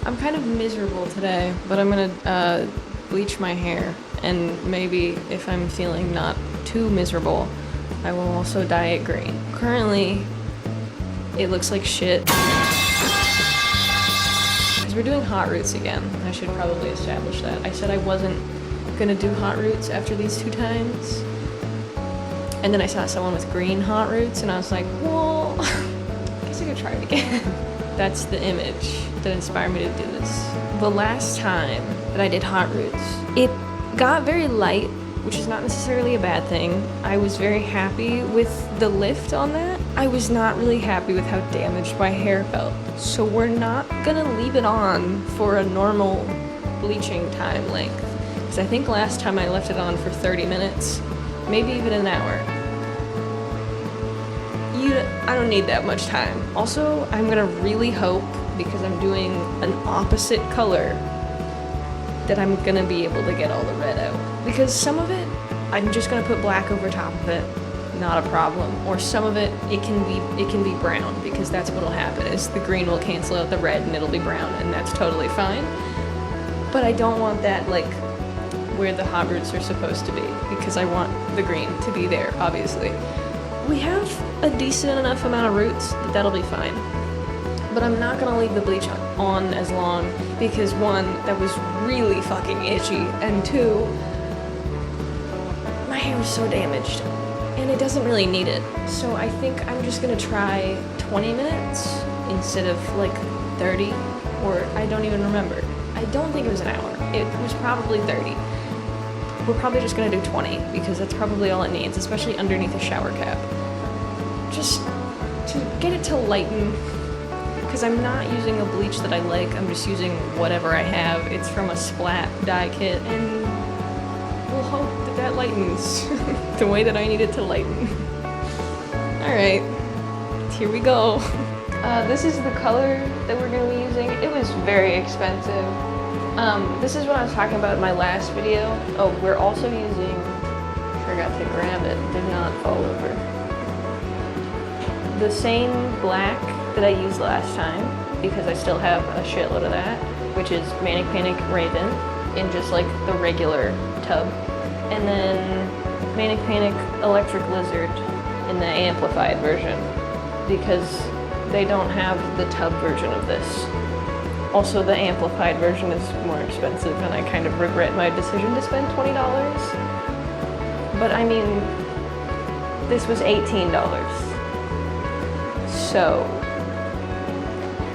I'm kind of miserable today, but I'm gonna bleach my hair, and maybe if I'm feeling not too miserable, I will also dye it green. Currently, it looks like shit. Because we're doing hot roots again. I should probably establish that. I said I wasn't gonna do hot roots after these 2 times. And then I saw someone with green hot roots, and I was like, well, I guess I could try it again. That's the image that inspired me to do this. The last time that I did hot roots, it got very light, which is not necessarily a bad thing. I was very happy with the lift on that. I was not really happy with how damaged my hair felt. So we're not gonna leave it on for a normal bleaching time length. Because I think last time I left it on for 30 minutes, maybe even an hour. I don't need that much time. Also, I'm gonna really hope, because I'm doing an opposite color, that I'm gonna be able to get all the red out. Because some of it, I'm just gonna put black over top of it, not a problem. Or some of it, it can be brown, because that's what'll happen, is the green will cancel out the red and it'll be brown, and that's totally fine. But I don't want that, like, where the hot roots are supposed to be, because I want the green to be there, obviously. We have a decent enough amount of roots that that'll be fine. But I'm not gonna leave the bleach on as long, because 1, that was really fucking itchy, and 2, my hair is so damaged, and it doesn't really need it. So I think I'm just gonna try 20 minutes instead of like 30, or I don't even remember. I don't think it was an hour. It was probably 30. We're probably just gonna do 20, because that's probably all it needs, especially underneath a shower cap. Just to get it to lighten, because I'm not using a bleach that I like, I'm just using whatever I have. It's from a Splat dye kit, and we'll hope that that lightens the way that I need it to lighten. Alright, here we go. This is the color that we're gonna be using. It was very expensive. This is what I was talking about in my last video. Oh, we're also using, forgot to grab it, did not fall over. The same black that I used last time, because I still have a shitload of that, which is Manic Panic Raven in just like the regular tub. And then Manic Panic Electric Lizard in the amplified version, because they don't have the tub version of this. Also, the amplified version is more expensive, and I kind of regret my decision to spend $20. But I mean, this was $18. So,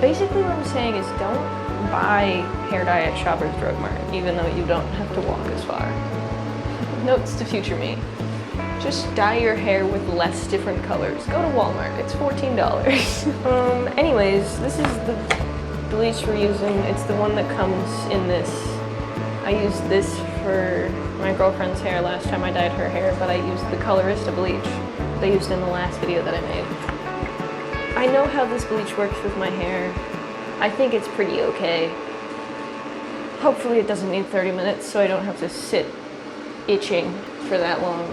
basically what I'm saying is don't buy hair dye at Shoppers Drug Mart, even though you don't have to walk as far. Notes to future me. Just dye your hair with less different colors. Go to Walmart, it's $14. Anyways, this is the bleach we're using. It's the one that comes in this. I used this for my girlfriend's hair last time I dyed her hair, but I used the Colorista bleach that I used in the last video that I made. I know how this bleach works with my hair. I think it's pretty okay. Hopefully it doesn't need 30 minutes, so I don't have to sit itching for that long.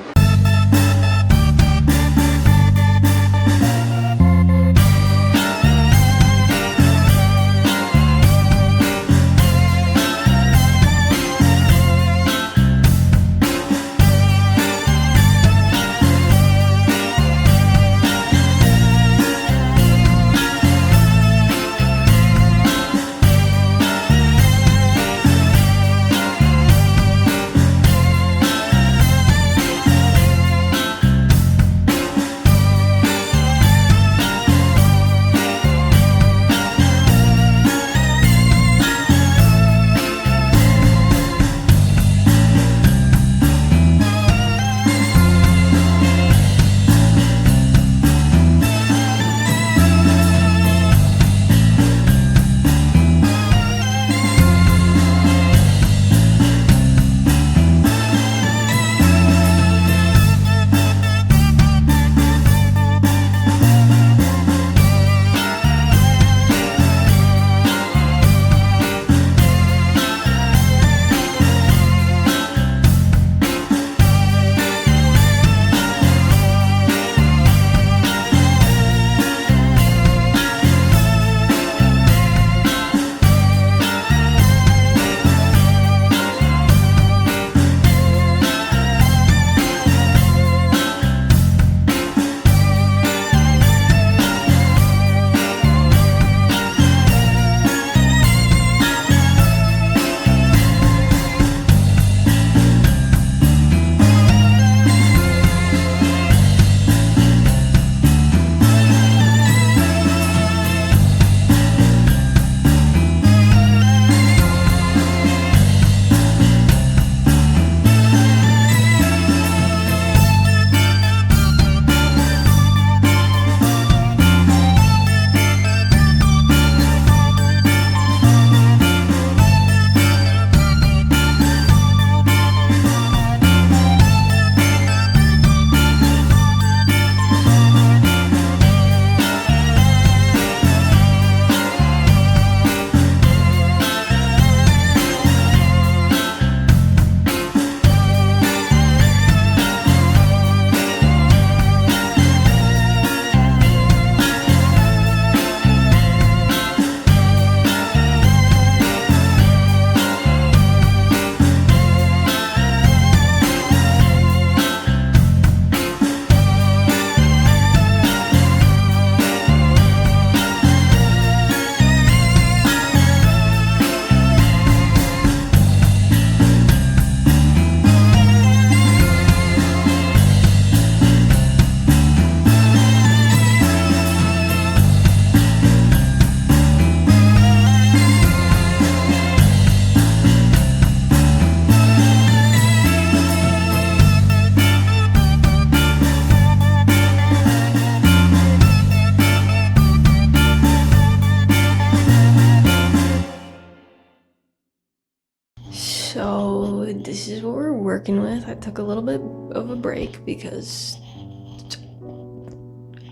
So this is what we're working with. I took a little bit of a break because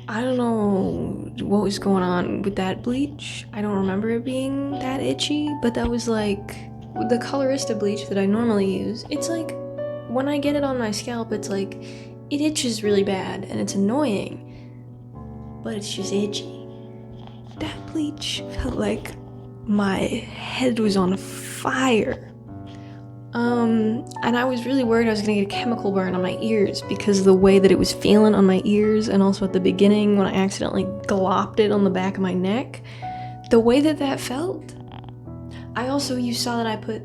I don't know what was going on with that bleach. I don't remember it being that itchy, but that was like the Colorista bleach that I normally use. It's like when I get it on my scalp, it's like it itches really bad and it's annoying, but it's just itchy. That bleach felt like my head was on fire. And I was really worried I was gonna get a chemical burn on my ears because of the way that it was feeling on my ears, and also at the beginning when I accidentally glopped it on the back of my neck. The way that that felt. You saw that I put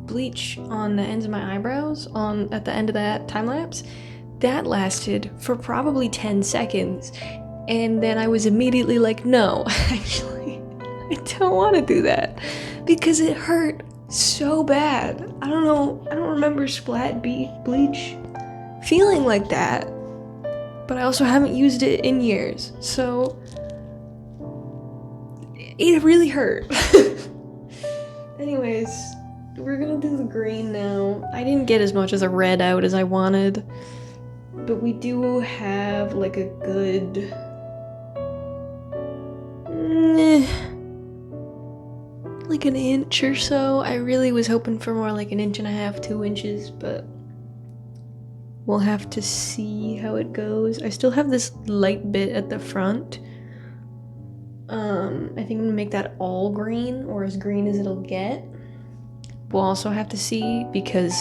bleach on the ends of my eyebrows at the end of that time lapse. That lasted for probably 10 seconds. And then I was immediately like, no, actually, I don't want to do that because it hurt so bad. I don't know, I don't remember splat bleach feeling like that, but I also haven't used it in years, so it really hurt. Anyways, we're gonna do the green now. I didn't get as much as a red out as I wanted, but we do have like a good like an inch or so. I really was hoping for more like 1.5 inches, 2 inches, but we'll have to see how it goes. I still have this light bit at the front. I think I'm gonna make that all green, or as green as it'll get. We'll also have to see, because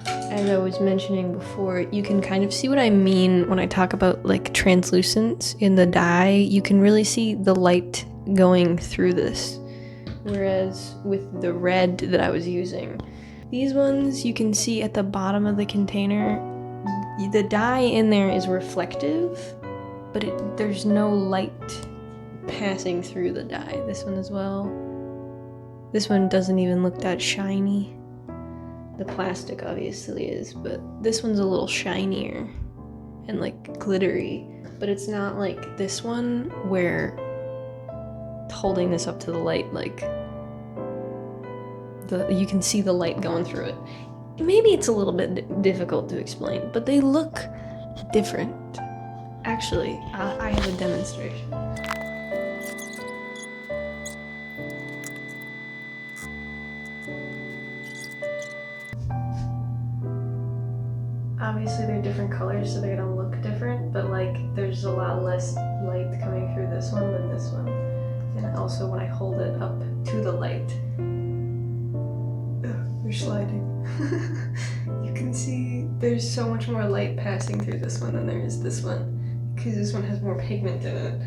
as I was mentioning before, you can kind of see what I mean when I talk about like translucence in the dye. You can really see the light going through this. Whereas with the red that I was using, these ones you can see at the bottom of the container, the dye in there is reflective, but there's no light passing through the dye. This one as well. This one doesn't even look that shiny. The plastic obviously is, but this one's a little shinier and like glittery, but it's not like this one where holding this up to the light, like you can see the light going through it. Maybe it's a little bit difficult to explain, but they look different. Actually, I have a demonstration. Obviously they're different colors, so they're gonna look different, but like there's a lot less light coming through this one than this one. And also when I hold it up to the light, they're sliding. You can see there's so much more light passing through this one than there is this one, because this one has more pigment in it.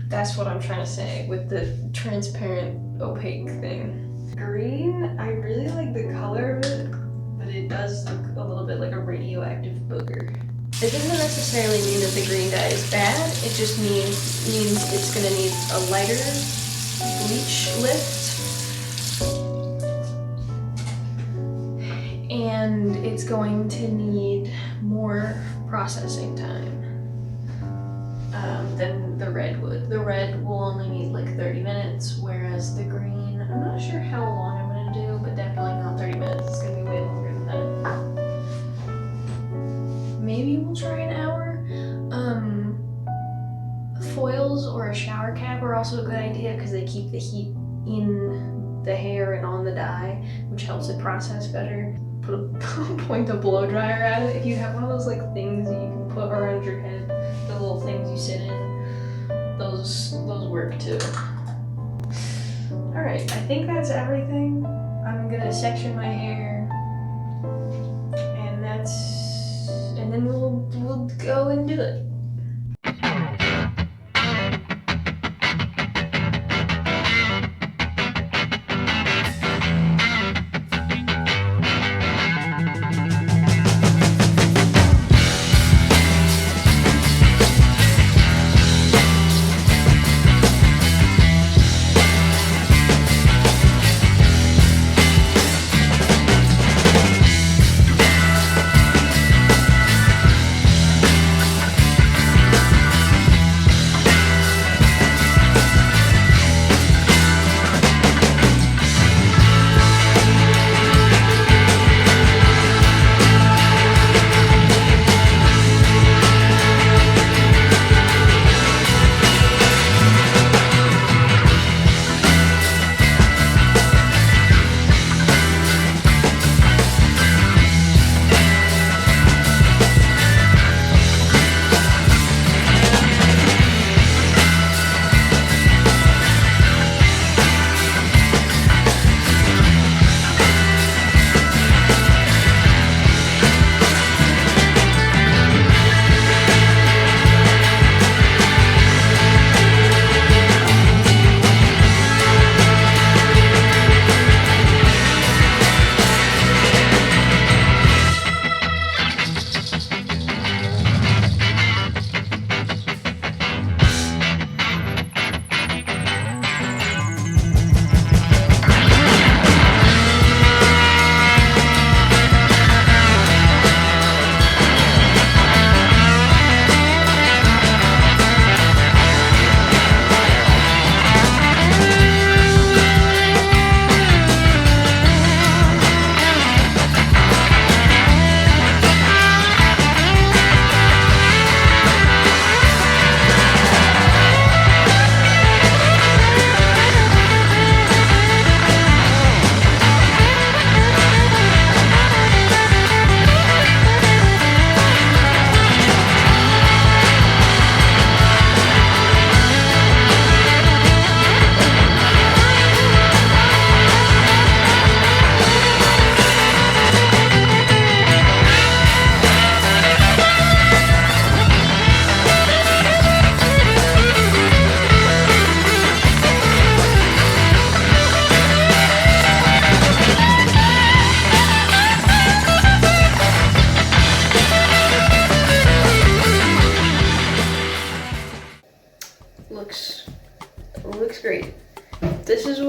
That's what I'm trying to say with the transparent, opaque thing. Green, I really like the color of it, but it does look a little bit like a radioactive booger. It doesn't necessarily mean that the green dye is bad, it just means it's gonna need a lighter bleach lift. And it's going to need more processing time than the red would. The red will only need like 30 minutes, whereas the green, I'm not sure how long I'm gonna do, but definitely not 30 minutes. It's gonna be way longer than that. Maybe we'll try an hour. Foils or a shower cap are also a good idea because they keep the heat in the hair and on the dye, which helps it process better. Point a blow dryer at it. If you have one of those like things that you can put around your head, the little things you sit in, those work too. Alright, I think that's everything. I'm gonna section my hair, and then we'll go and do it.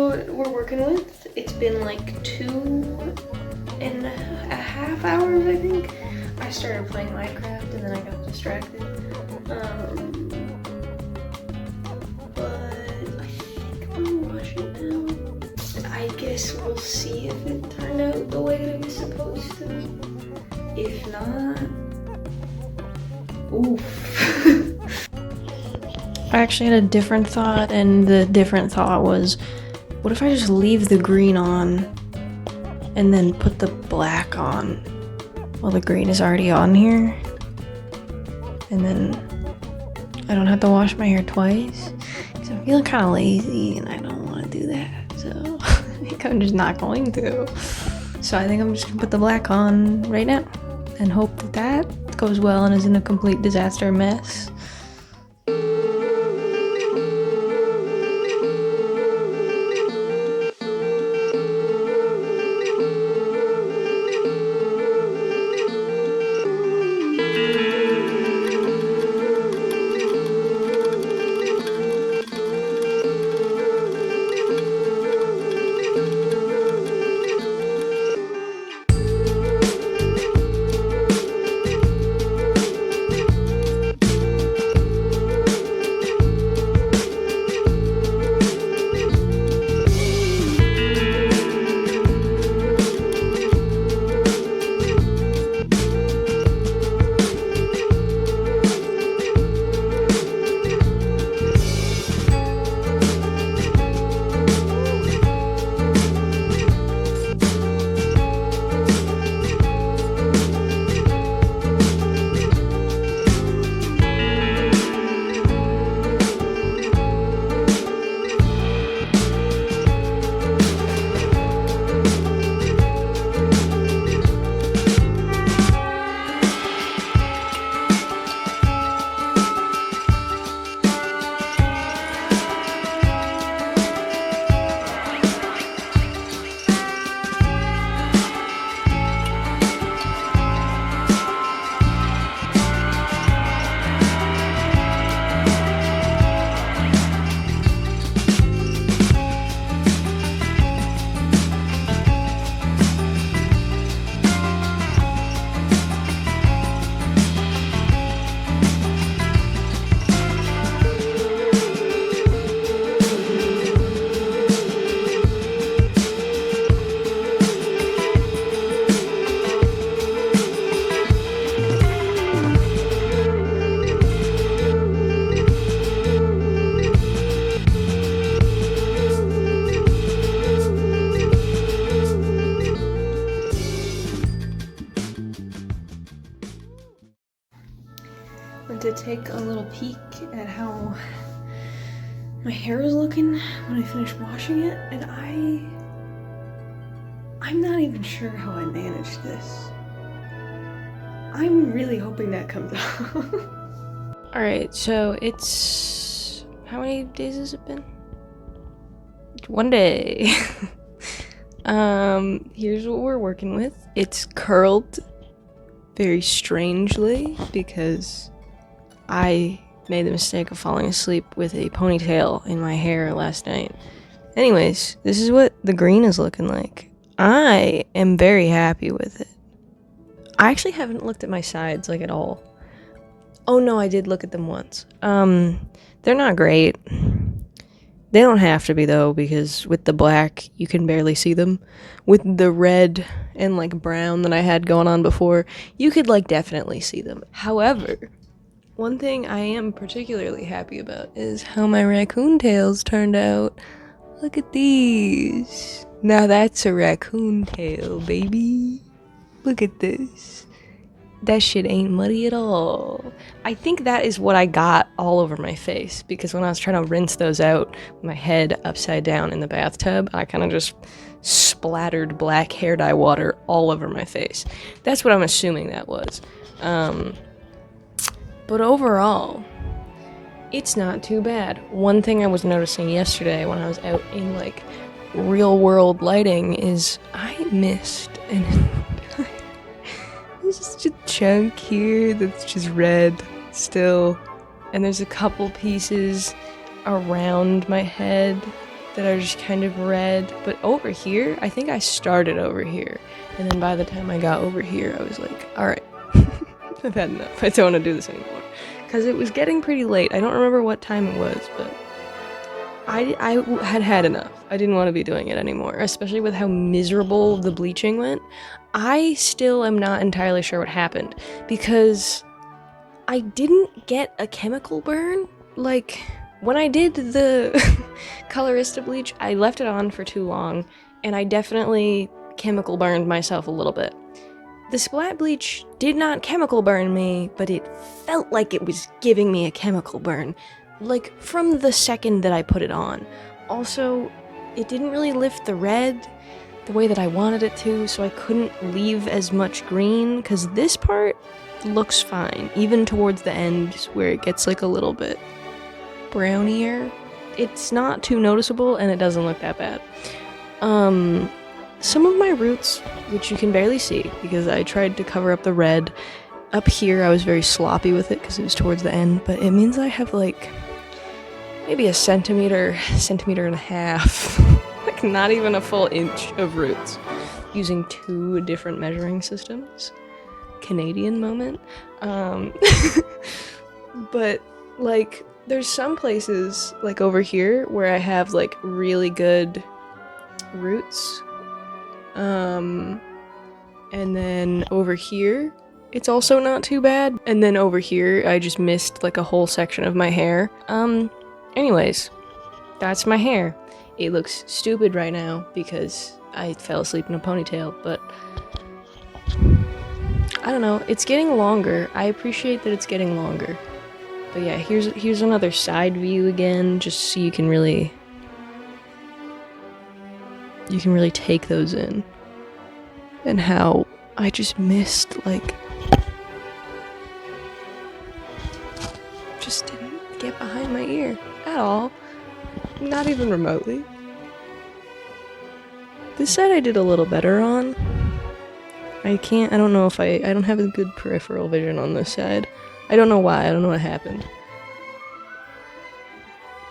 what we're working with. It's been like 2.5 hours, I think. I started playing Minecraft and then I got distracted. But I think I'm gonna wash it now. I guess we'll see if it turned out the way that it was supposed to. If not, oof. I actually had a different thought, and the different thought was, what if I just leave the green on and then put the black on while the green is already on here? And then I don't have to wash my hair twice. Because I'm feeling kind of lazy and I don't want to do that. So I think I'm just not going to. So I think I'm just going to put the black on right now and hope that that goes well and isn't a complete disaster mess. Went to take a little peek at how my hair was looking when I finished washing it, and I'm not even sure how I managed this. I'm really hoping that comes out. Alright, so it's... how many days has it been? 1 day. Here's what we're working with. It's curled very strangely because I made the mistake of falling asleep with a ponytail in my hair last night. Anyways, this is what the green is looking like. I am very happy with it. I actually haven't looked at my sides like at all. Oh no, I did look at them once. They're not great. They don't have to be though, because with the black you can barely see them. With the red and like brown that I had going on before, you could like definitely see them. However, one thing I am particularly happy about is how my raccoon tails turned out. Look at these. Now that's a raccoon tail, baby. Look at this. That shit ain't muddy at all. I think that is what I got all over my face, because when I was trying to rinse those out with my head upside down in the bathtub, I kind of just splattered black hair dye water all over my face. That's what I'm assuming that was. But overall, it's not too bad. One thing I was noticing yesterday when I was out in like real world lighting is I missed there's just a chunk here that's just red still, and there's a couple pieces around my head that are just kind of red. But over here, I think I started over here. And then by the time I got over here, I was like, alright, I've had enough. I don't want to do this anymore. Because it was getting pretty late. I don't remember what time it was, but I had enough. I didn't want to be doing it anymore, especially with how miserable the bleaching went. I still am not entirely sure what happened, because I didn't get a chemical burn. Like, when I did the Colorista bleach, I left it on for too long, and I definitely chemical burned myself a little bit. The splat bleach did not chemical burn me, but it felt like it was giving me a chemical burn, like from the second that I put it on. Also, it didn't really lift the red the way that I wanted it to, so I couldn't leave as much green, because this part looks fine, even towards the end where it gets like a little bit brownier. It's not too noticeable, and it doesn't look that bad. Some of my roots, which you can barely see because I tried to cover up the red, up here I was very sloppy with it because it was towards the end, but it means I have like maybe a centimeter and a half, like not even a full inch of roots, using 2 different measuring systems. Canadian moment. But like there's some places like over here where I have like really good roots. And then over here, it's also not too bad. And then over here, I just missed like a whole section of my hair. Anyways, that's my hair. It looks stupid right now because I fell asleep in a ponytail, but I don't know, it's getting longer. I appreciate that it's getting longer. But yeah, here's another side view again, just so you can really take those in. And how I just missed, like, just didn't get behind my ear at all. Not even remotely. This side I did a little better on. I don't know if I don't have a good peripheral vision on this side. I don't know why, I don't know what happened.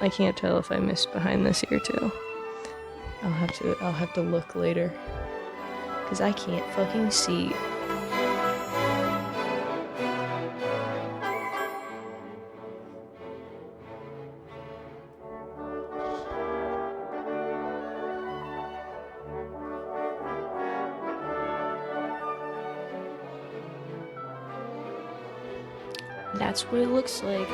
I can't tell if I missed behind this ear too. I'll have to look later. Because I can't fucking see. That's what it looks like.